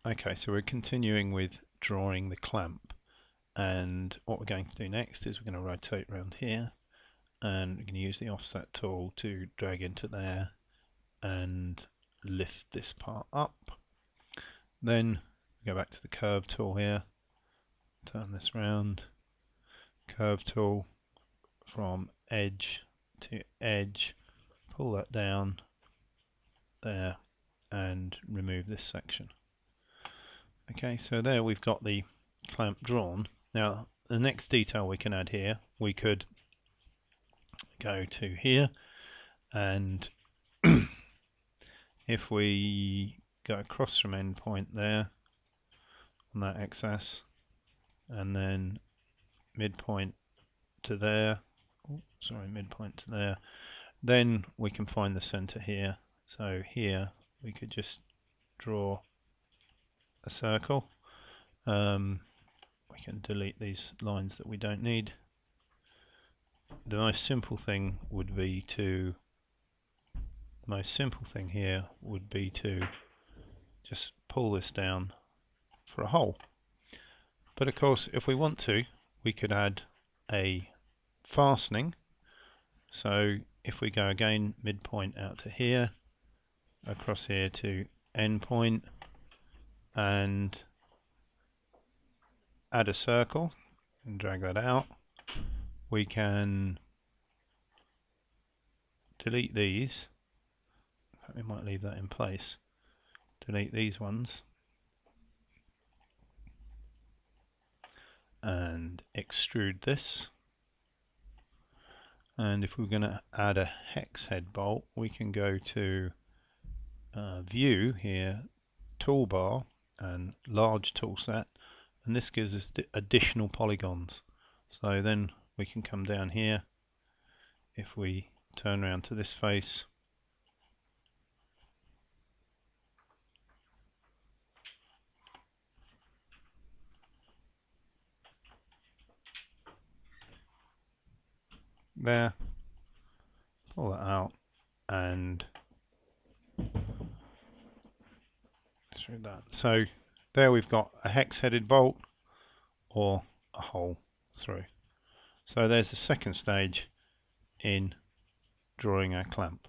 Okay, so we're continuing with drawing the clamp, and what we're going to do next is we're going to rotate around here, and we're going to use the offset tool to drag into there and lift this part up. Then go back to the curve tool here, turn this round, curve tool from edge to edge, pull that down there and remove this section. Okay, so there we've got the clamp drawn. Now the next detail we can add here, we could go to here, and if we go across from endpoint there on that axis and then midpoint to there, midpoint to there, then we can find the center here. So here we could just draw a circle. We can delete these lines that we don't need. The most simple thing here would be to just pull this down for a hole. But of course, if we want to, we could add a fastening. So if we go again midpoint out to here, across here to endpoint, and add a circle and drag that out, we can delete these. In fact, we might leave that in place. Delete these ones and extrude this. And if we're going to add a hex head bolt, we can go to view here, toolbar, and large tool set, and this gives us additional polygons. So then we can come down here. If we turn around to this face, there, pull that out and through that. So there we've got a hex headed bolt or a hole through. So there's the second stage in drawing our clamp.